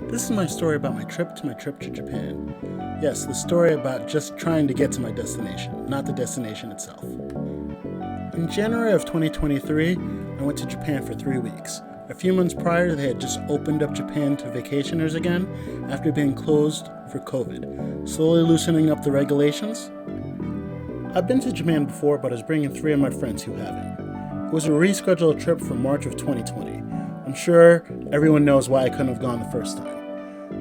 This is my story about my trip to Japan. Yes, the story about just trying to get to my destination, not the destination itself. In January of 2023, I went to Japan for 3 weeks. A few months prior, they had just opened up Japan to vacationers again after being closed for COVID, slowly loosening up the regulations. I've been to Japan before, but I was bringing 3 of my friends who haven't. It was a rescheduled trip for March of 2020. I'm sure everyone knows why I couldn't have gone the first time.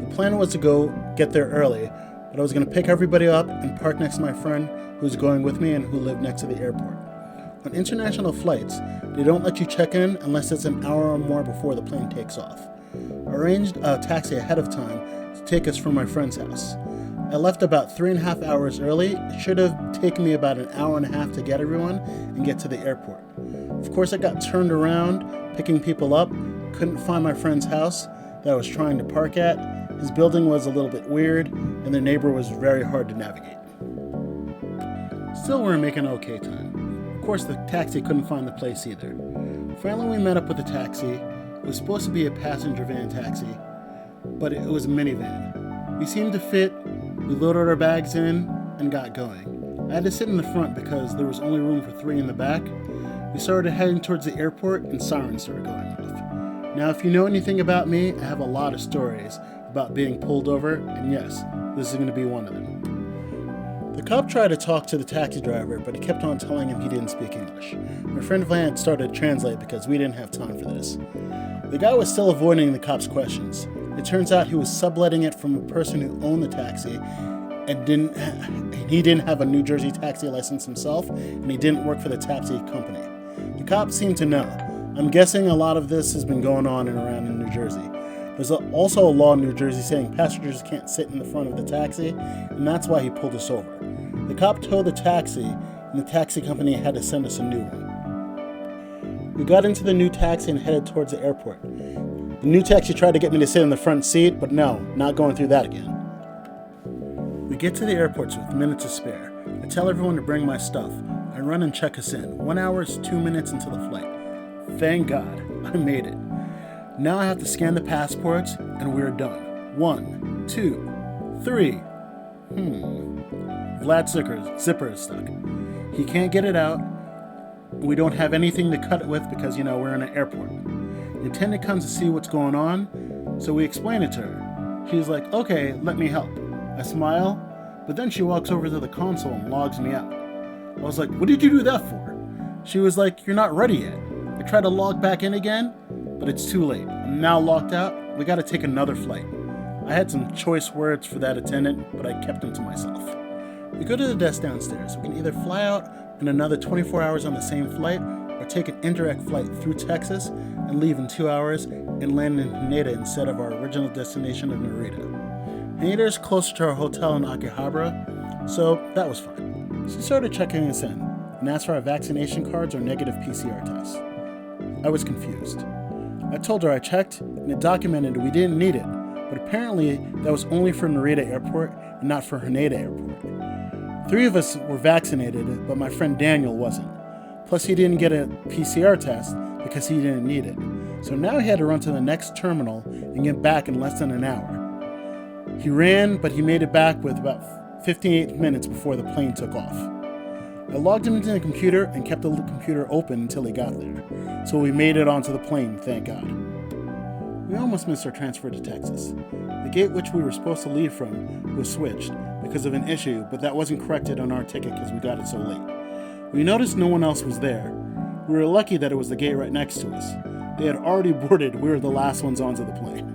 The plan was to go get there early, but I was going to pick everybody up and park next to my friend who's going with me and who lived next to the airport. On international flights, they don't let you check in unless it's an hour or more before the plane takes off. I arranged a taxi ahead of time to take us from my friend's house. I left about 3.5 hours early. It should have taken me about an hour and a half to get everyone and get to the airport. Of course, I got turned around picking people up, couldn't find my friend's house that I was trying to park at. His building was a little bit weird, and the neighbor was very hard to navigate. Still, we were making okay time. Of course, the taxi couldn't find the place either. Finally, we met up with the taxi. It was supposed to be a passenger van taxi, but it was a minivan. We seemed to fit. We loaded our bags in and got going. I had to sit in the front because there was only room for 3 in the back. We started heading towards the airport and sirens started going off. Now, if you know anything about me, I have a lot of stories about being pulled over, and yes, this is going to be one of them. The cop tried to talk to the taxi driver, but he kept on telling him he didn't speak English. My friend Vance started to translate because we didn't have time for this. The guy was still avoiding the cop's questions. It turns out he was subletting it from a person who owned the taxi and he didn't have a New Jersey taxi license himself, and he didn't work for the taxi company. The cop seemed to know. I'm guessing a lot of this has been going on and around in New Jersey. There's also a law in New Jersey saying passengers can't sit in the front of the taxi, and that's why he pulled us over. The cop towed the taxi, and the taxi company had to send us a new one. We got into the new taxi and headed towards the airport. The new taxi tried to get me to sit in the front seat, but no, not going through that again. We get to the airport with minutes to spare. I tell everyone to bring my stuff. I run and check us in. 1 hour is 2 minutes into the flight. Thank God, I made it. Now I have to scan the passports, and we're done. 1, 2, 3. Vlad's zipper is stuck. He can't get it out. We don't have anything to cut it with because, we're in an airport. The attendant comes to see what's going on, so we explain it to her. She's like, okay, let me help. I smile, but then she walks over to the console and logs me out. I was like, what did you do that for? She was like, you're not ready yet. I tried to log back in again, but it's too late. I'm now locked out. We gotta take another flight. I had some choice words for that attendant, but I kept them to myself. We go to the desk downstairs. We can either fly out in another 24 hours on the same flight, or take an indirect flight through Texas and leave in 2 hours and land in Haneda instead of our original destination of Narita. Haneda is closer to our hotel in Akihabara, so that was fine. She started checking us in and asked for our vaccination cards or negative PCR tests. I was confused. I told her I checked and it documented we didn't need it, but apparently that was only for Narita Airport and not for Haneda Airport. 3 of us were vaccinated, but my friend Daniel wasn't. Plus he didn't get a PCR test because he didn't need it. So now he had to run to the next terminal and get back in less than an hour. He ran, but he made it back with about 58 minutes before the plane took off. I logged him into the computer and kept the computer open until he got there. So we made it onto the plane, thank God. We almost missed our transfer to Texas. The gate which we were supposed to leave from was switched because of an issue, but that wasn't corrected on our ticket because we got it so late. We noticed no one else was there. We were lucky that it was the gate right next to us. They had already boarded, we were the last ones onto the plane.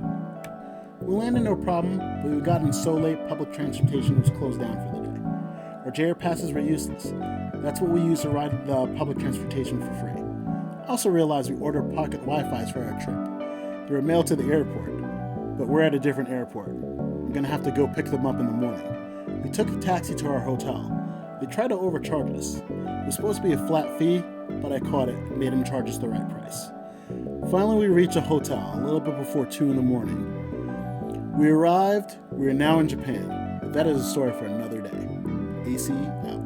We landed no problem, but we got in so late public transportation was closed down for the day. Our JR passes were useless. That's what we used to ride the public transportation for free. I also realized we ordered pocket Wi-Fi's for our trip. They were mailed to the airport, but we're at a different airport. I'm gonna have to go pick them up in the morning. We took a taxi to our hotel. They tried to overcharge us. It was supposed to be a flat fee, but I caught it and made him charge us the right price. Finally, we reached a hotel a little bit before 2 in the morning. We arrived. We are now in Japan. But that is a story for another day. AC out.